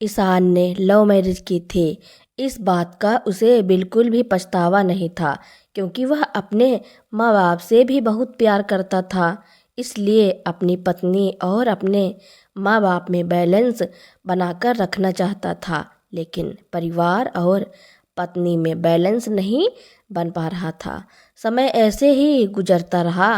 ईशान ने love marriage की थी। इस बात का उसे बिल्कुल भी पछतावा नहीं था, क्योंकि वह अपने माँ बाप से भी बहुत प्यार करता था। इसलिए अपनी पत्नी और अपने माँ बाप में बैलेंस बनाकर रखना चाहता था, लेकिन परिवार और पत्नी में बैलेंस नहीं बन पा रहा था। समय ऐसे ही गुजरता रहा।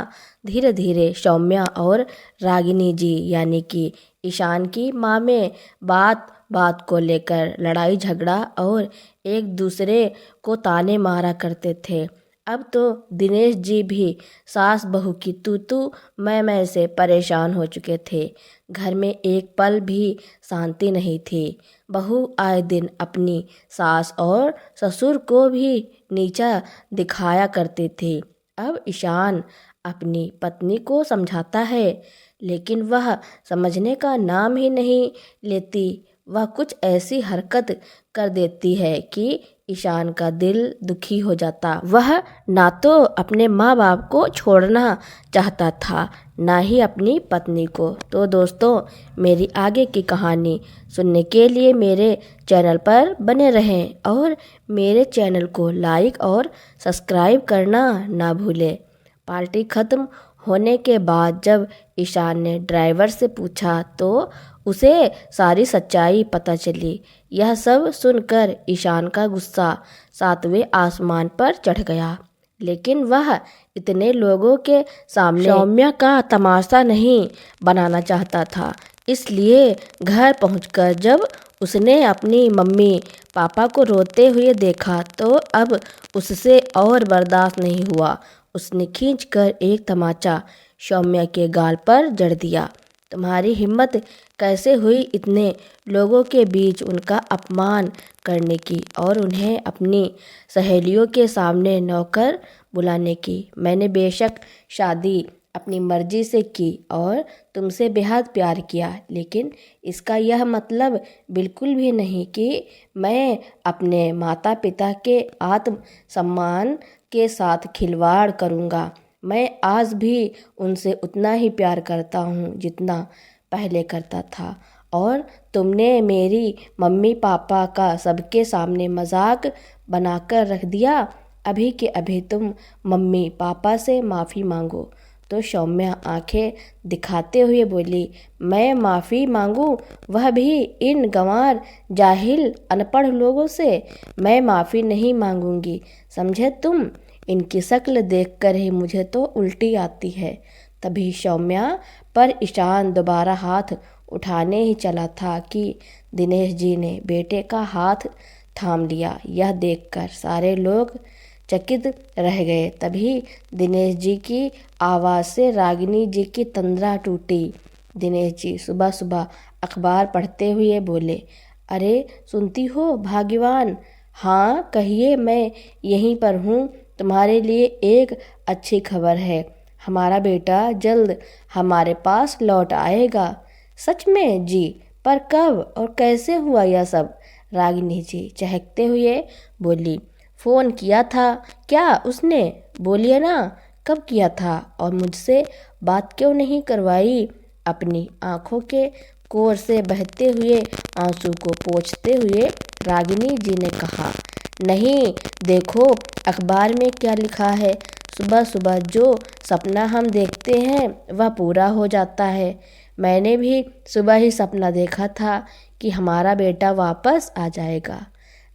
धीरे धीरे सौम्या और रागिनी जी यानी कि ईशान की माँ में बात बात को लेकर लड़ाई झगड़ा और एक दूसरे को ताने मारा करते थे। अब तो दिनेश जी भी सास बहू की तू तू मैं से परेशान हो चुके थे। घर में एक पल भी शांति नहीं थी। बहू आए दिन अपनी सास और ससुर को भी नीचा दिखाया करती थी। अब ईशान अपनी पत्नी को समझाता है, लेकिन वह समझने का नाम ही नहीं लेती। वह कुछ ऐसी हरकत कर देती है कि ईशान का दिल दुखी हो जाता। वह ना तो अपने माँ बाप को छोड़ना चाहता था, ना ही अपनी पत्नी को। तो दोस्तों, मेरी आगे की कहानी सुनने के लिए मेरे चैनल पर बने रहें और मेरे चैनल को लाइक और सब्सक्राइब करना ना भूलें। पार्टी ख़त्म होने के बाद जब ईशान ने ड्राइवर से पूछा तो उसे सारी सच्चाई पता चली। यह सब सुनकर ईशान का गुस्सा 7वें आसमान पर चढ़ गया, लेकिन वह इतने लोगों के सामने सौम्या का तमाशा नहीं बनाना चाहता था। इसलिए घर पहुंचकर जब उसने अपनी मम्मी पापा को रोते हुए देखा तो अब उससे और बर्दाश्त नहीं हुआ। उसने खींचकर एक तमाचा सौम्या के गाल पर जड़ दिया। तुम्हारी हिम्मत कैसे हुई इतने लोगों के बीच उनका अपमान करने की और उन्हें अपनी सहेलियों के सामने नौकर बुलाने की? मैंने बेशक शादी अपनी मर्जी से की और तुमसे बेहद प्यार किया, लेकिन इसका यह मतलब बिल्कुल भी नहीं कि मैं अपने माता पिता के आत्म सम्मान के साथ खिलवाड़ करूँगा। मैं आज भी उनसे उतना ही प्यार करता हूँ जितना पहले करता था, और तुमने मेरी मम्मी पापा का सबके सामने मजाक बनाकर रख दिया। अभी के अभी तुम मम्मी पापा से माफ़ी मांगो। तो सौम्या आंखें दिखाते हुए बोली, मैं माफ़ी मांगूं, वह भी इन गंवार जाहिल अनपढ़ लोगों से? मैं माफ़ी नहीं मांगूंगी, समझे तुम? इनकी शक्ल देखकर ही मुझे तो उल्टी आती है। तभी सौम्या पर ईशान दोबारा हाथ उठाने ही चला था कि दिनेश जी ने बेटे का हाथ थाम लिया। यह देखकर सारे लोग चकित रह गए। तभी दिनेश जी की आवाज़ से रागिनी जी की तंद्रा टूटी। दिनेश जी सुबह सुबह अखबार पढ़ते हुए बोले, अरे सुनती हो भाग्यवान? हाँ कहिए, मैं यहीं पर हूँ। तुम्हारे लिए एक अच्छी खबर है, हमारा बेटा जल्द हमारे पास लौट आएगा। सच में जी? पर कब और कैसे हुआ यह सब? रागिनी जी चहकते हुए बोली, फ़ोन किया था क्या उसने? बोलिए ना, कब किया था और मुझसे बात क्यों नहीं करवाई? अपनी आंखों के कोर से बहते हुए आंसू को पोंछते हुए रागिनी जी ने कहा, नहीं, देखो अखबार में क्या लिखा है। सुबह सुबह जो सपना हम देखते हैं वह पूरा हो जाता है। मैंने भी सुबह ही सपना देखा था कि हमारा बेटा वापस आ जाएगा।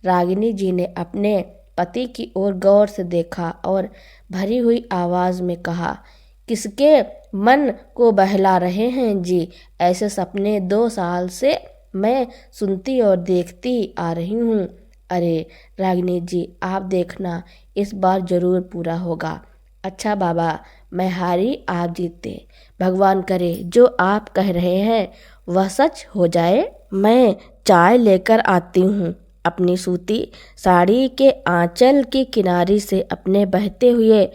रागिनी जी ने अपने पति की ओर गौर से देखा और भरी हुई आवाज़ में कहा, किसके मन को बहला रहे हैं जी? ऐसे सपने 2 साल से मैं सुनती और देखती आ रही हूँ। अरे रागिनी जी, आप देखना, इस बार ज़रूर पूरा होगा। अच्छा बाबा, मैं हारी आप जीते। भगवान करे जो आप कह रहे हैं वह सच हो जाए। मैं चाय लेकर आती हूँ। अपनी सूती साड़ी के आंचल की किनारी से अपने बहते हुए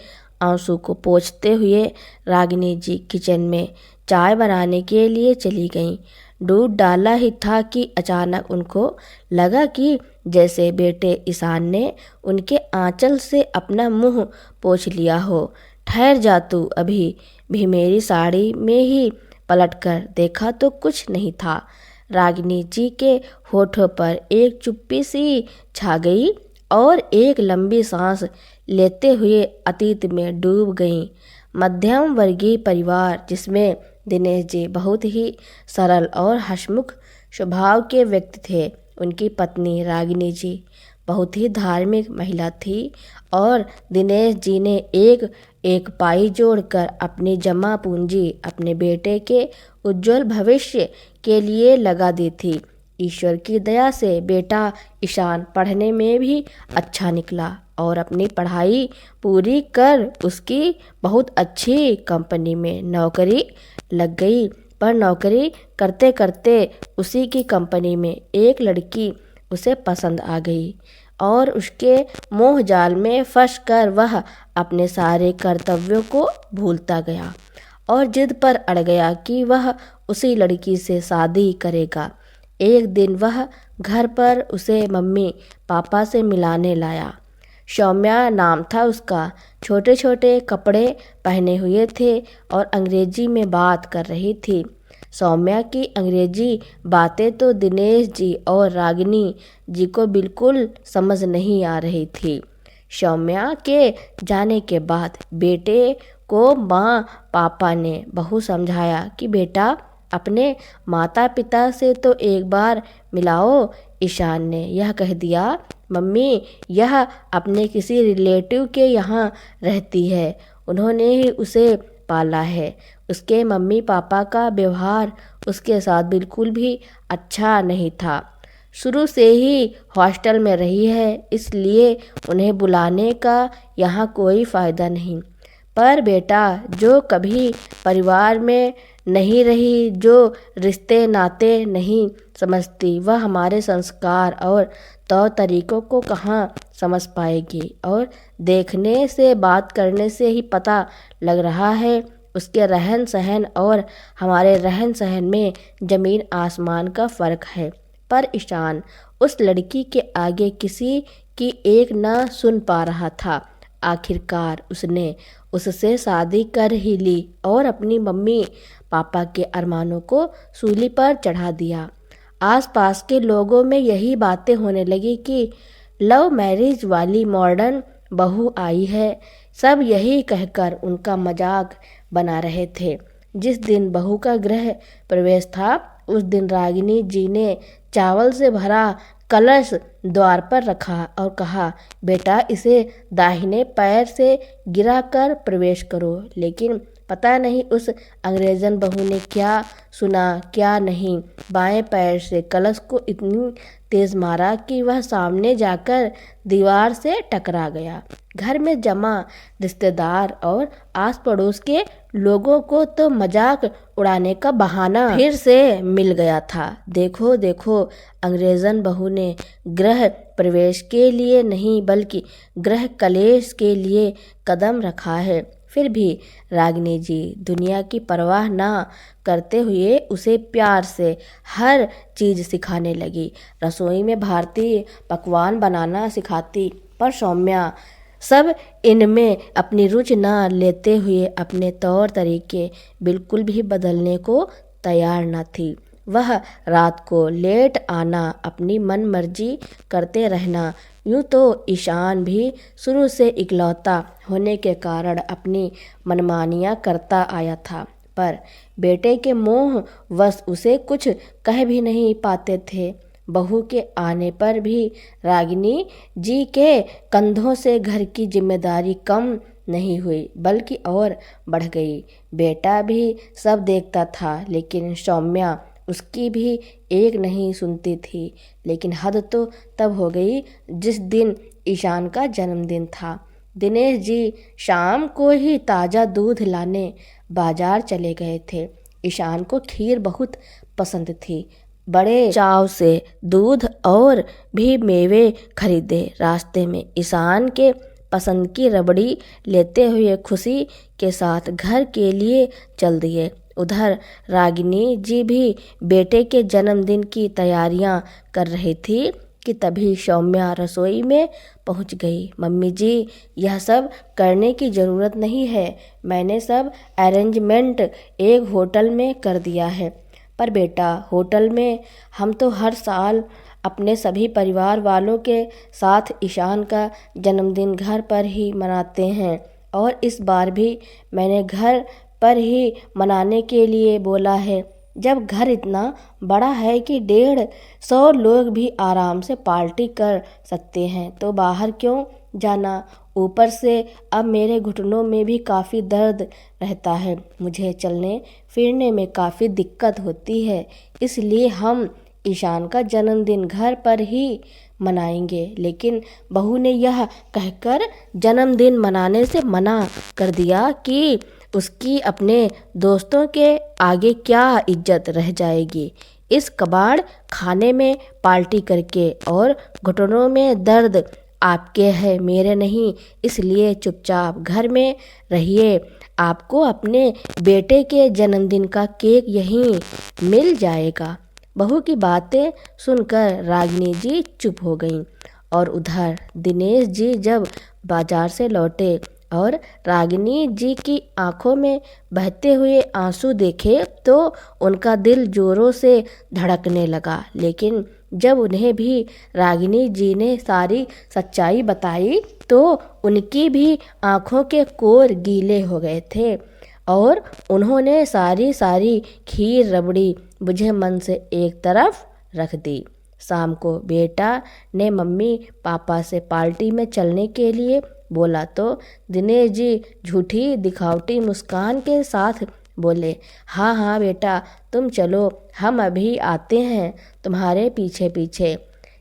आंसू को पोंछते हुए रागिनी जी किचन में चाय बनाने के लिए चली गईं। दूध डाला ही था कि अचानक उनको लगा कि जैसे बेटे ईशान ने उनके आंचल से अपना मुंह पोंछ लिया हो। ठहर जा तू, अभी भी मेरी साड़ी में ही पलटकर देखा तो कुछ नहीं था। रागिनी जी के होठों पर एक चुप्पी सी छा गई और एक लंबी सांस लेते हुए अतीत में डूब गईं। मध्यम वर्गीय परिवार जिसमें दिनेश जी बहुत ही सरल और हंसमुख स्वभाव के व्यक्ति थे। उनकी पत्नी रागिनी जी बहुत ही धार्मिक महिला थी और दिनेश जी ने एक एक पाई जोड़कर अपनी जमा पूंजी अपने बेटे के उज्जवल भविष्य के लिए लगा दी थी। ईश्वर की दया से बेटा ईशान पढ़ने में भी अच्छा निकला और अपनी पढ़ाई पूरी कर उसकी बहुत अच्छी कंपनी में नौकरी लग गई। पर नौकरी करते करते उसी की कंपनी में एक लड़की उसे पसंद आ गई और उसके मोह जाल में फंस कर वह अपने सारे कर्तव्यों को भूलता गया और जिद पर अड़ गया कि वह उसी लड़की से शादी करेगा। एक दिन वह घर पर उसे मम्मी पापा से मिलाने लाया। सौम्या नाम था उसका। छोटे छोटे कपड़े पहने हुए थे और अंग्रेजी में बात कर रही थी। सौम्या की अंग्रेजी बातें तो दिनेश जी और रागिनी जी को बिल्कुल समझ नहीं आ रही थी। सौम्या के जाने के बाद बेटे को माँ पापा ने बहुत समझाया कि बेटा अपने माता पिता से तो एक बार मिलाओ। ईशान ने यह कह दिया, मम्मी यह अपने किसी रिलेटिव के यहाँ रहती है, उन्होंने ही उसे पाला है। उसके मम्मी पापा का व्यवहार उसके साथ बिल्कुल भी अच्छा नहीं था। शुरू से ही हॉस्टल में रही है, इसलिए उन्हें बुलाने का यहाँ कोई फ़ायदा नहीं। पर बेटा जो कभी परिवार में नहीं रही, जो रिश्ते नाते नहीं समझती, वह हमारे संस्कार और तौर तरीकों को कहाँ समझ पाएगी। और देखने से बात करने से ही पता लग रहा है उसके रहन सहन और हमारे रहन सहन में ज़मीन आसमान का फ़र्क है। पर ईशान उस लड़की के आगे किसी की एक न सुन पा रहा था। आखिरकार उसने उससे शादी कर ही ली और अपनी मम्मी पापा के अरमानों को सूली पर चढ़ा दिया। आसपास के लोगों में यही बातें होने लगी कि लव मैरिज वाली मॉडर्न बहू आई है। सब यही कहकर उनका मजाक बना रहे थे। जिस दिन बहू का गृह प्रवेश था उस दिन रागिनी जी ने चावल से भरा कलश द्वार पर रखा और कहा, बेटा इसे दाहिने पैर से गिरा कर प्रवेश करो। लेकिन पता नहीं उस अंग्रेजन बहू ने क्या सुना क्या नहीं, बाएं पैर से कलश को इतनी तेज मारा कि वह सामने जाकर दीवार से टकरा गया। घर में जमा रिश्तेदार और आस पड़ोस के लोगों को तो मजाक उड़ाने का बहाना फिर से मिल गया था। देखो देखो, अंग्रेजन बहू ने गृह प्रवेश के लिए नहीं बल्कि गृह कलेश के लिए कदम रखा है। फिर भी रागिनी जी दुनिया की परवाह ना करते हुए उसे प्यार से हर चीज़ सिखाने लगी। रसोई में भारतीय पकवान बनाना सिखाती, पर सौम्या सब इनमें अपनी रुचि न लेते हुए अपने तौर तरीके बिल्कुल भी बदलने को तैयार न थी। वह रात को लेट आना, अपनी मन मर्जी करते रहना। यूँ तो ईशान भी शुरू से इकलौता होने के कारण अपनी मनमानियाँ करता आया था, पर बेटे के मोह वश उसे कुछ कह भी नहीं पाते थे। बहू के आने पर भी रागिनी जी के कंधों से घर की जिम्मेदारी कम नहीं हुई बल्कि और बढ़ गई। बेटा भी सब देखता था, लेकिन सौम्या उसकी भी एक नहीं सुनती थी। लेकिन हद तो तब हो गई जिस दिन ईशान का जन्मदिन था। दिनेश जी शाम को ही ताज़ा दूध लाने बाजार चले गए थे। ईशान को खीर बहुत पसंद थी। बड़े चाव से दूध और भी मेवे खरीदे। रास्ते में ईशान के पसंद की रबड़ी लेते हुए खुशी के साथ घर के लिए चल दिए। उधर रागिनी जी भी बेटे के जन्मदिन की तैयारियां कर रही थी कि तभी सौम्या रसोई में पहुंच गई। मम्मी जी, यह सब करने की ज़रूरत नहीं है, मैंने सब अरेंजमेंट एक होटल में कर दिया है। पर बेटा, होटल में हम तो हर साल अपने सभी परिवार वालों के साथ ईशान का जन्मदिन घर पर ही मनाते हैं और इस बार भी मैंने घर पर ही मनाने के लिए बोला है। जब घर इतना बड़ा है कि 150 लोग भी आराम से पार्टी कर सकते हैं तो बाहर क्यों जाना। ऊपर से अब मेरे घुटनों में भी काफ़ी दर्द रहता है, मुझे चलने फिरने में काफ़ी दिक्कत होती है, इसलिए हम ईशान का जन्मदिन घर पर ही मनाएंगे। लेकिन बहू ने यह कहकर जन्मदिन मनाने से मना कर दिया कि उसकी अपने दोस्तों के आगे क्या इज्जत रह जाएगी इस कबाड़ खाने में पार्टी करके, और घुटनों में दर्द आपके है मेरे नहीं, इसलिए चुपचाप घर में रहिए। आपको अपने बेटे के जन्मदिन का केक यहीं मिल जाएगा। बहू की बातें सुनकर रागिनी जी चुप हो गईं और उधर दिनेश जी जब बाजार से लौटे और रागिनी जी की आंखों में बहते हुए आंसू देखे तो उनका दिल जोरों से धड़कने लगा। लेकिन जब उन्हें भी रागिनी जी ने सारी सच्चाई बताई तो उनकी भी आंखों के कोर गीले हो गए थे और उन्होंने सारी खीर रबड़ी बुझे मन से एक तरफ रख दी। शाम को बेटा ने मम्मी पापा से पार्टी में चलने के लिए बोला तो दिनेश जी झूठी दिखावटी मुस्कान के साथ बोले, हाँ हाँ बेटा तुम चलो, हम अभी आते हैं तुम्हारे पीछे पीछे।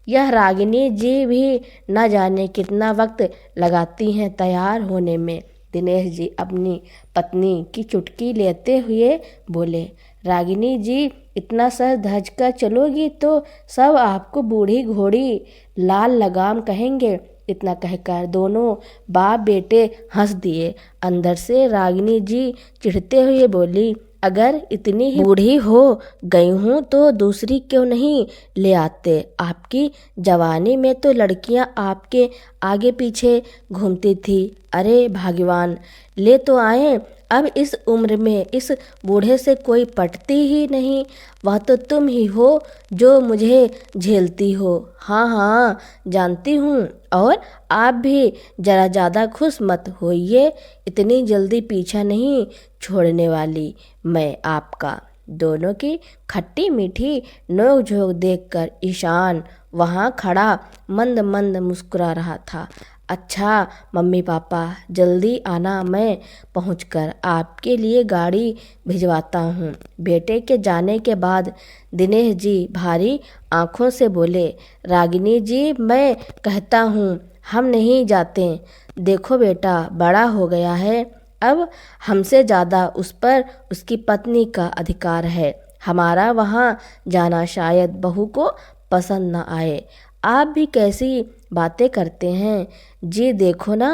यह रागिनी जी भी न जाने कितना वक्त लगाती हैं तैयार होने में। दिनेश जी अपनी पत्नी की चुटकी लेते हुए बोले, रागिनी जी इतना सर धज कर चलोगी तो सब आपको बूढ़ी घोड़ी लाल लगाम कहेंगे। इतना कहकर दोनों बाप बेटे हंस दिए। अंदर से रागिनी जी चिढ़ते हुए बोली, अगर इतनी ही बूढ़ी हो गई हूँ तो दूसरी क्यों नहीं ले आते। आपकी जवानी में तो लड़कियाँ आपके आगे पीछे घूमती थी। अरे भगवान, ले तो आए। अब इस उम्र में इस बूढ़े से कोई पटती ही नहीं। वह तो तुम ही हो जो मुझे झेलती हो। हाँ हाँ जानती हूँ, और आप भी जरा ज़्यादा खुश मत होइए, इतनी जल्दी पीछा नहीं छोड़ने वाली मैं आपका। दोनों की खट्टी मीठी नोक झोंक देखकर ईशान वहाँ खड़ा मंद मंद मुस्कुरा रहा था। अच्छा मम्मी पापा जल्दी आना, मैं पहुंचकर आपके लिए गाड़ी भिजवाता हूँ। बेटे के जाने के बाद दिनेश जी भारी आंखों से बोले, रागिनी जी मैं कहता हूँ हम नहीं जाते। देखो बेटा बड़ा हो गया है, अब हमसे ज़्यादा उस पर उसकी पत्नी का अधिकार है। हमारा वहाँ जाना शायद बहू को पसंद न आए। आप भी कैसी बातें करते हैं जी। देखो ना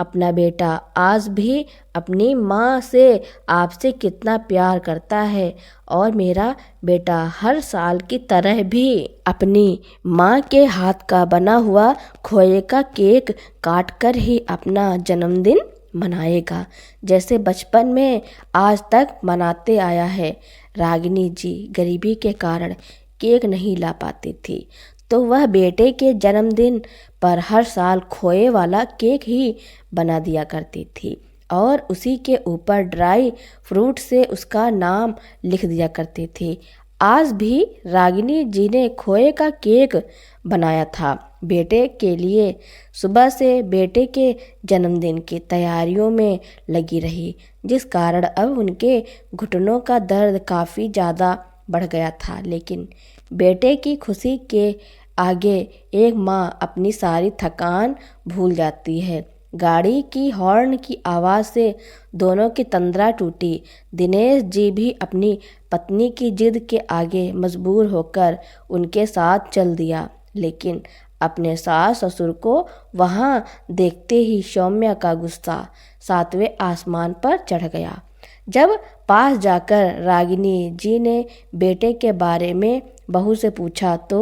अपना बेटा आज भी अपनी माँ से आपसे कितना प्यार करता है, और मेरा बेटा हर साल की तरह भी अपनी माँ के हाथ का बना हुआ खोए का केक काट कर ही अपना जन्मदिन मनाएगा, जैसे बचपन में आज तक मनाते आया है। रागिनी जी गरीबी के कारण केक नहीं ला पाती थी तो वह बेटे के जन्मदिन पर हर साल खोए वाला केक ही बना दिया करती थी और उसी के ऊपर ड्राई फ्रूट से उसका नाम लिख दिया करती थी। आज भी रागिनी जी ने खोए का केक बनाया था बेटे के लिए। सुबह से बेटे के जन्मदिन की तैयारियों में लगी रही, जिस कारण अब उनके घुटनों का दर्द काफ़ी ज़्यादा बढ़ गया था। लेकिन बेटे की खुशी के आगे एक माँ अपनी सारी थकान भूल जाती है। गाड़ी की हॉर्न की आवाज़ से दोनों की तंद्रा टूटी। दिनेश जी भी अपनी पत्नी की जिद के आगे मजबूर होकर उनके साथ चल दिया, लेकिन अपने सास ससुर को वहाँ देखते ही सौम्या का गुस्सा 7वें आसमान पर चढ़ गया। जब पास जाकर रागिनी जी ने बेटे के बारे में बहू से पूछा तो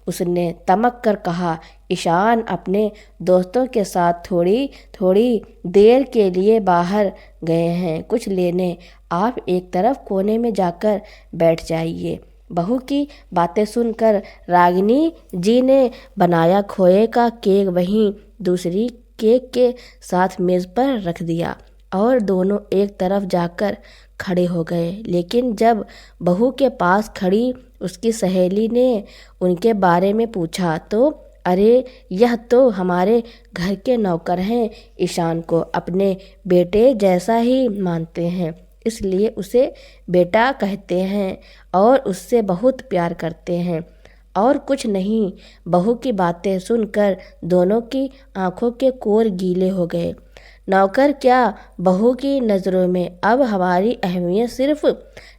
उसने तमक कर कहा, ईशान अपने दोस्तों के साथ थोड़ी देर के लिए बाहर गए हैं, कुछ लेने आप एक तरफ कोने में जाकर बैठ जाइए। बहू की बातें सुनकर रागिनी जी ने बनाया खोए का केक वहीं दूसरी केक के साथ मेज पर रख दिया और दोनों एक तरफ जाकर खड़े हो गए। लेकिन जब बहू के पास खड़ी उसकी सहेली ने उनके बारे में पूछा तो अरे यह तो हमारे घर के नौकर हैं, ईशान को अपने बेटे जैसा ही मानते हैं, इसलिए उसे बेटा कहते हैं और उससे बहुत प्यार करते हैं और कुछ नहीं। बहू की बातें सुनकर दोनों की आंखों के कोर गीले हो गए। नौकर क्या, बहू की नज़रों में अब हमारी अहमियत सिर्फ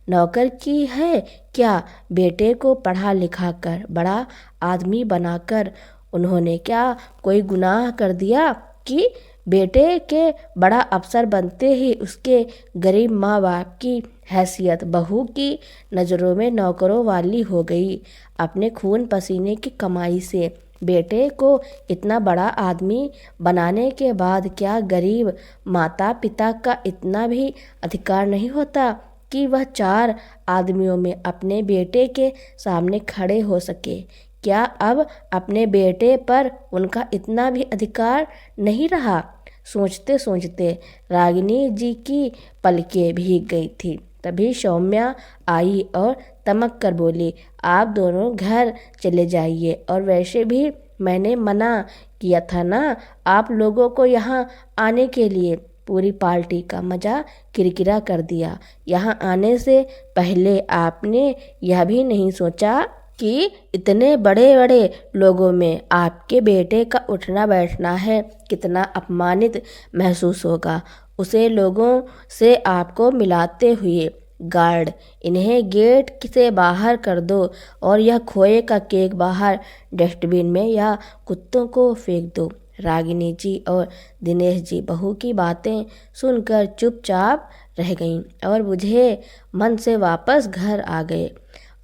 नौकर की है क्या? बेटे को पढ़ा लिखा कर बड़ा आदमी बनाकर उन्होंने क्या कोई गुनाह कर दिया कि बेटे के बड़ा अफसर बनते ही उसके गरीब माँ बाप की हैसियत बहू की नज़रों में नौकरों वाली हो गई। अपने खून पसीने की कमाई से बेटे को इतना बड़ा आदमी बनाने के बाद क्या गरीब माता पिता का इतना भी अधिकार नहीं होता कि वह 4 आदमियों में अपने बेटे के सामने खड़े हो सके? क्या अब अपने बेटे पर उनका इतना भी अधिकार नहीं रहा? सोचते सोचते रागिनी जी की पलकें भीग गई थी। तभी सौम्या आई और तमक कर बोली, आप दोनों घर चले जाइए, और वैसे भी मैंने मना किया था ना आप लोगों को यहाँ आने के लिए। पूरी पार्टी का मज़ा किरकिरा कर दिया। यहाँ आने से पहले आपने यह भी नहीं सोचा कि इतने बड़े बड़े लोगों में आपके बेटे का उठना बैठना है, कितना अपमानित महसूस होगा उसे लोगों से आपको मिलाते हुए। गार्ड, इन्हें गेट से बाहर कर दो और यह खोए का केक बाहर डस्टबिन में या कुत्तों को फेंक दो। रागिनी जी और दिनेश जी बहू की बातें सुनकर चुपचाप रह गईं और बुझे मन से वापस घर आ गए।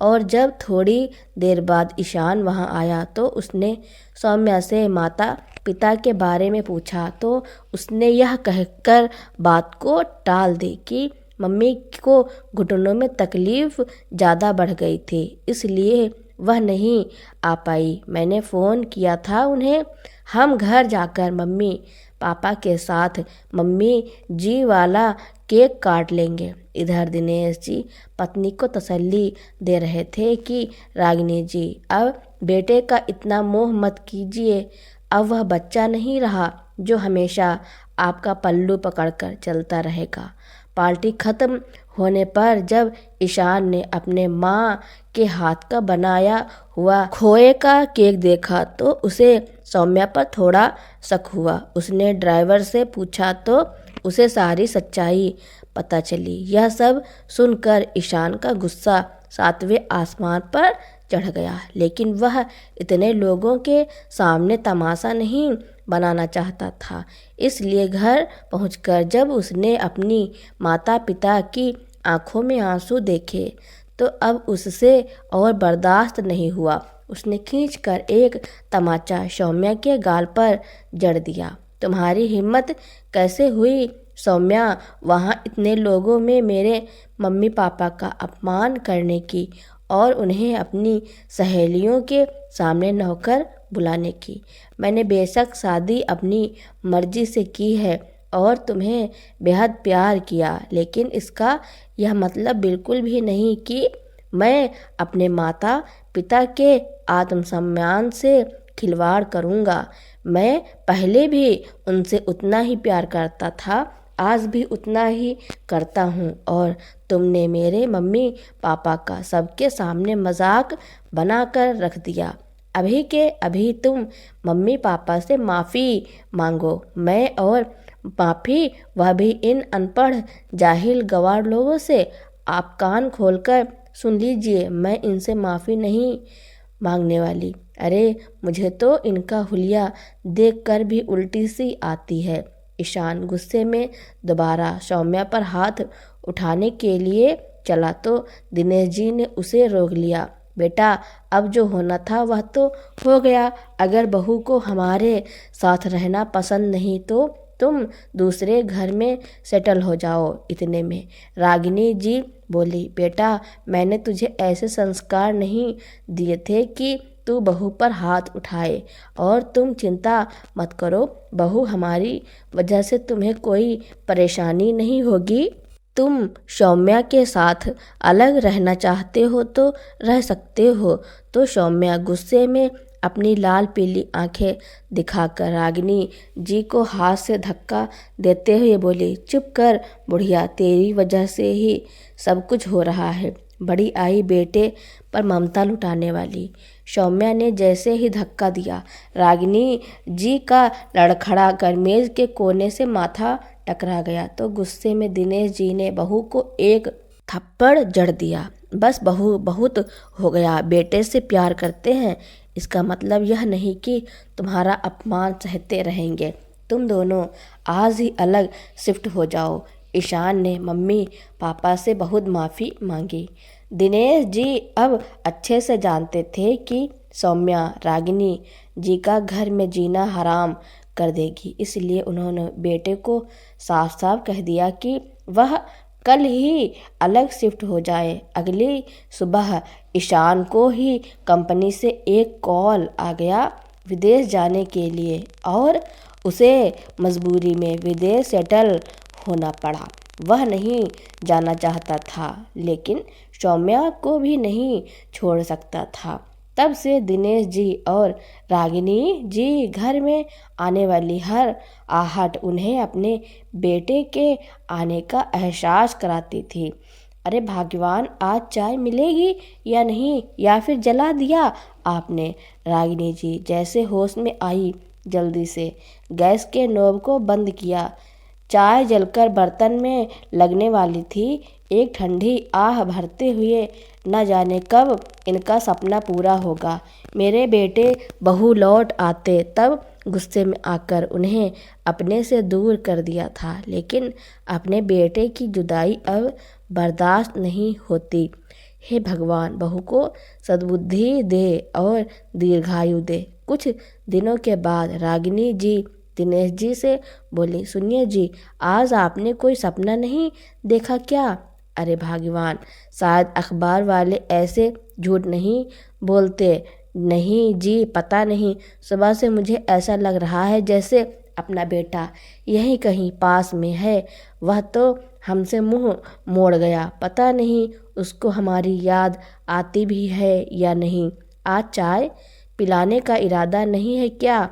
और जब थोड़ी देर बाद ईशान वहां आया तो उसने सौम्या से माता पिता के बारे में पूछा तो उसने यह कहकर बात को टाल दी कि मम्मी को घुटनों में तकलीफ ज़्यादा बढ़ गई थी, इसलिए वह नहीं आ पाई। मैंने फ़ोन किया था उन्हें। हम घर जाकर मम्मी पापा के साथ मम्मी जी वाला केक काट लेंगे। इधर दिनेश जी पत्नी को तसल्ली दे रहे थे कि रागिनी जी, अब बेटे का इतना मोह मत कीजिए, अब वह बच्चा नहीं रहा जो हमेशा आपका पल्लू पकड़कर चलता रहेगा। पार्टी खत्म होने पर जब ईशान ने अपने माँ के हाथ का बनाया हुआ खोए का केक देखा तो उसे सौम्या पर थोड़ा शक हुआ। उसने ड्राइवर से पूछा तो उसे सारी सच्चाई पता चली। यह सब सुनकर ईशान का गुस्सा 7वें आसमान पर चढ़ गया, लेकिन वह इतने लोगों के सामने तमाशा नहीं बनाना चाहता था। इसलिए घर पहुंचकर जब उसने अपनी माता पिता की आंखों में आंसू देखे तो अब उससे और बर्दाश्त नहीं हुआ। उसने खींचकर एक तमाचा सौम्या के गाल पर जड़ दिया। तुम्हारी हिम्मत कैसे हुई सौम्या, वहाँ इतने लोगों में मेरे मम्मी पापा का अपमान करने की और उन्हें अपनी सहेलियों के सामने नौकर बुलाने की? मैंने बेशक शादी अपनी मर्जी से की है और तुम्हें बेहद प्यार किया, लेकिन इसका यह मतलब बिल्कुल भी नहीं कि मैं अपने माता पिता के आत्मसम्मान से खिलवाड़ करूँगा। मैं पहले भी उनसे उतना ही प्यार करता था, आज भी उतना ही करता हूँ, और तुमने मेरे मम्मी पापा का सबके सामने मजाक बनाकर रख दिया। अभी के अभी तुम मम्मी पापा से माफ़ी मांगो। मैं और माफ़ी, वह भी इन अनपढ़ जाहिल गंवार लोगों से। आप कान खोलकर सुन लीजिए, मैं इनसे माफ़ी नहीं मांगने वाली। अरे मुझे तो इनका हुलिया देखकर भी उल्टी सी आती है। ईशान गुस्से में दोबारा सौम्या पर हाथ उठाने के लिए चला तो दिनेश जी ने उसे रोक लिया। बेटा, अब जो होना था वह तो हो गया। अगर बहू को हमारे साथ रहना पसंद नहीं तो तुम दूसरे घर में सेटल हो जाओ। इतने में रागिनी जी बोली, बेटा मैंने तुझे ऐसे संस्कार नहीं दिए थे कि तू बहू पर हाथ उठाए, और तुम चिंता मत करो, बहू हमारी वजह से तुम्हें कोई परेशानी नहीं होगी। तुम सौम्या के साथ अलग रहना चाहते हो तो रह सकते हो। तो सौम्या गुस्से में अपनी लाल पीली आंखें दिखाकर रागिनी जी को हाथ से धक्का देते हुए बोली, चुप कर बुढ़िया, तेरी वजह से ही सब कुछ हो रहा है। बड़ी आई बेटे पर ममता लुटाने वाली। सौम्या ने जैसे ही धक्का दिया, रागिनी जी का लड़खड़ा कर मेज के कोने से माथा टकरा गया। तो गुस्से में दिनेश जी ने बहू को एक थप्पड़ जड़ दिया। बस बहू, बहुत हो गया, बेटे से प्यार करते हैं इसका मतलब यह नहीं कि तुम्हारा अपमान सहते रहेंगे। तुम दोनों आज ही अलग शिफ्ट हो जाओ। ईशान ने मम्मी पापा से बहुत माफ़ी मांगी। दिनेश जी अब अच्छे से जानते थे कि सौम्या रागिनी जी का घर में जीना हराम कर देगी, इसलिए उन्होंने बेटे को साफ साफ कह दिया कि वह कल ही अलग शिफ्ट हो जाए। अगली सुबह ईशान को ही कंपनी से एक कॉल आ गया विदेश जाने के लिए, और उसे मजबूरी में विदेश सेटल होना पड़ा। वह नहीं जाना चाहता था, लेकिन सौम्या को भी नहीं छोड़ सकता था। तब से दिनेश जी और रागिनी जी घर में आने वाली हर आहट उन्हें अपने बेटे के आने का एहसास कराती थी। अरे भगवान, आज चाय मिलेगी या नहीं, या फिर जला दिया आपने? रागिनी जी जैसे होश में आई, जल्दी से गैस के नोब को बंद किया। चाय जलकर बर्तन में लगने वाली थी। एक ठंडी आह भरते हुए, न जाने कब इनका सपना पूरा होगा। मेरे बेटे बहू लौट आते तब गुस्से में आकर उन्हें अपने से दूर कर दिया था, लेकिन अपने बेटे की जुदाई अब बर्दाश्त नहीं होती। हे भगवान, बहू को सद्बुद्धि दे और दीर्घायु दे। कुछ दिनों के बाद रागिनी जी दिनेश जी से बोली, सुनिए जी, आज आपने कोई सपना नहीं देखा क्या? अरे भगवान, शायद अखबार वाले ऐसे झूठ नहीं बोलते। नहीं जी, पता नहीं, सुबह से मुझे ऐसा लग रहा है जैसे अपना बेटा यहीं कहीं पास में है। वह तो हमसे मुंह मोड़ गया, पता नहीं उसको हमारी याद आती भी है या नहीं। आज चाय पिलाने का इरादा नहीं है क्या?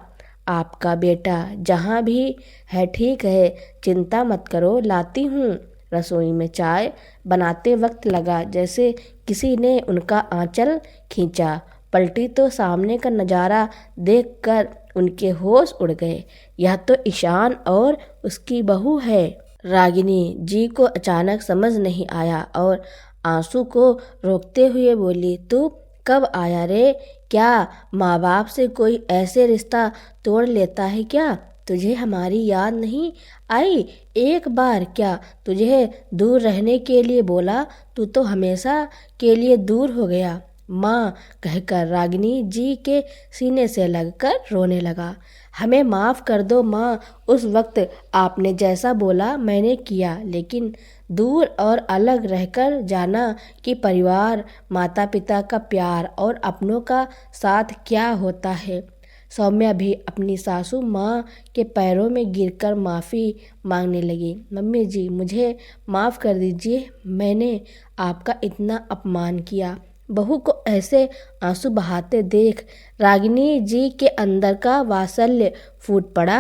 आपका बेटा जहाँ भी है ठीक है, चिंता मत करो, लाती हूँ। रसोई में चाय बनाते वक्त लगा जैसे किसी ने उनका आंचल खींचा। पलटी तो सामने का नज़ारा देखकर उनके होश उड़ गए। यह तो ईशान और उसकी बहू है। रागिनी जी को अचानक समझ नहीं आया और आंसू को रोकते हुए बोली, तू कब आया रे? क्या माँ बाप से कोई ऐसे रिश्ता तोड़ लेता है क्या? तुझे हमारी याद नहीं आई एक बार? क्या तुझे दूर रहने के लिए बोला? तू तो हमेशा के लिए दूर हो गया। माँ कहकर रागिनी जी के सीने से लगकर रोने लगा। हमें माफ़ कर दो माँ, उस वक्त आपने जैसा बोला मैंने किया, लेकिन दूर और अलग रहकर जाना कि परिवार, माता पिता का प्यार और अपनों का साथ क्या होता है। सौम्या भी अपनी सासू माँ के पैरों में गिरकर माफ़ी मांगने लगी। मम्मी जी, मुझे माफ़ कर दीजिए, मैंने आपका इतना अपमान किया। बहू को ऐसे आंसू बहाते देख रागिनी जी के अंदर का वात्सल्य फूट पड़ा।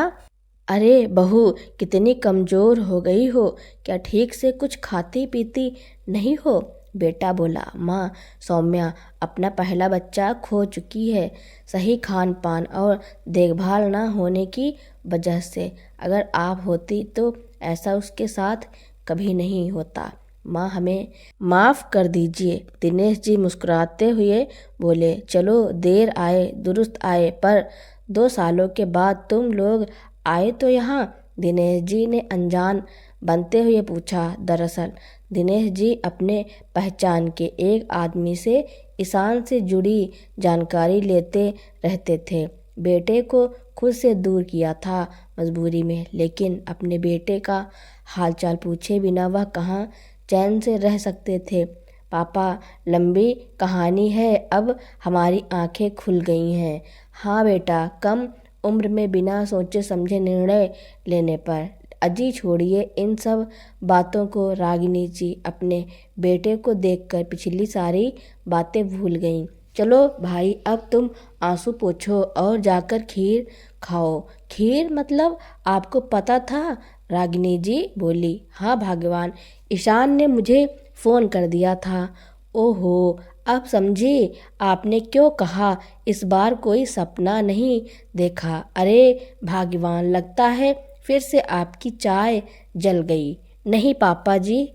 अरे बहू, कितनी कमज़ोर हो गई हो, क्या ठीक से कुछ खाती पीती नहीं हो? बेटा बोला, माँ सौम्या अपना पहला बच्चा खो चुकी है, सही खान पान और देखभाल ना होने की वजह से। अगर आप होती तो ऐसा उसके साथ कभी नहीं होता। माँ हमें माफ़ कर दीजिए। दिनेश जी मुस्कुराते हुए बोले, चलो देर आए दुरुस्त आए, पर 2 सालों के बाद तुम लोग आए तो यहाँ? दिनेश जी ने अनजान बनते हुए पूछा। दरअसल दिनेश जी अपने पहचान के एक आदमी से ईशान से जुड़ी जानकारी लेते रहते थे। बेटे को खुद से दूर किया था मजबूरी में, लेकिन अपने बेटे का हालचाल पूछे बिना वह कहाँ चैन से रह सकते थे। पापा, लंबी कहानी है, अब हमारी आंखें खुल गई हैं। हाँ बेटा, कम उम्र में बिना सोचे समझे निर्णय लेने पर। अजी छोड़िए इन सब बातों को। रागिनी जी अपने बेटे को देखकर पिछली सारी बातें भूल गईं। चलो भाई, अब तुम आंसू पोंछो और जाकर खीर खाओ। खीर मतलब आपको पता था? रागिनी जी बोली। हाँ भगवान, ईशान ने मुझे फ़ोन कर दिया था। ओहो, अब समझी आपने क्यों कहा इस बार कोई सपना नहीं देखा। अरे भाग्यवान, लगता है फिर से आपकी चाय जल गई। नहीं पापा जी,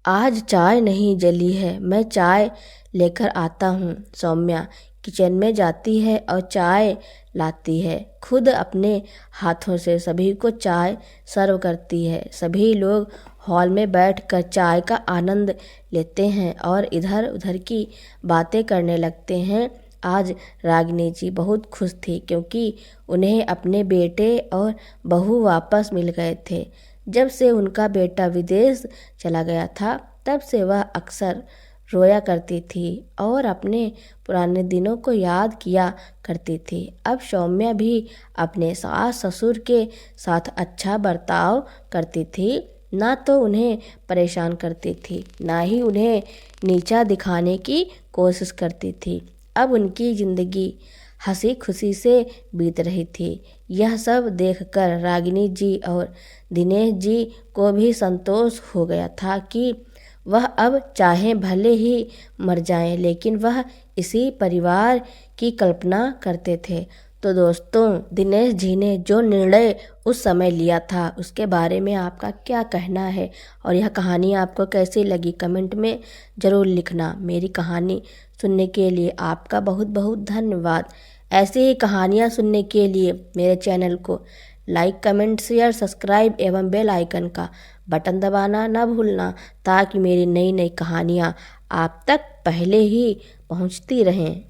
आज चाय नहीं जली है, मैं चाय लेकर आता हूँ। सौम्या किचन में जाती है और चाय लाती है। खुद अपने हाथों से सभी को चाय सर्व करती है। सभी लोग हॉल में बैठकर चाय का आनंद लेते हैं और इधर उधर की बातें करने लगते हैं। आज रागिनी जी बहुत खुश थी क्योंकि उन्हें अपने बेटे और बहू वापस मिल गए थे। जब से उनका बेटा विदेश चला गया था, तब से वह अक्सर रोया करती थी और अपने पुराने दिनों को याद किया करती थी। अब सौम्या भी अपने सास ससुर के साथ अच्छा बर्ताव करती थी, ना तो उन्हें परेशान करती थी, ना ही उन्हें नीचा दिखाने की कोशिश करती थी। अब उनकी ज़िंदगी हंसी खुशी से बीत रही थी। यह सब देखकर रागिनी जी और दिनेश जी को भी संतोष हो गया था कि वह अब चाहे भले ही मर जाएं, लेकिन वह इसी परिवार की कल्पना करते थे। तो दोस्तों, दिनेश जी ने जो निर्णय उस समय लिया था उसके बारे में आपका क्या कहना है और यह कहानी आपको कैसी लगी कमेंट में ज़रूर लिखना। मेरी कहानी सुनने के लिए आपका बहुत बहुत धन्यवाद। ऐसे ही कहानियाँ सुनने के लिए मेरे चैनल को लाइक, कमेंट, शेयर, सब्सक्राइब एवं बेल आइकन का बटन दबाना ना भूलना, ताकि मेरी नई नई कहानियाँ आप तक पहले ही पहुँचती रहें।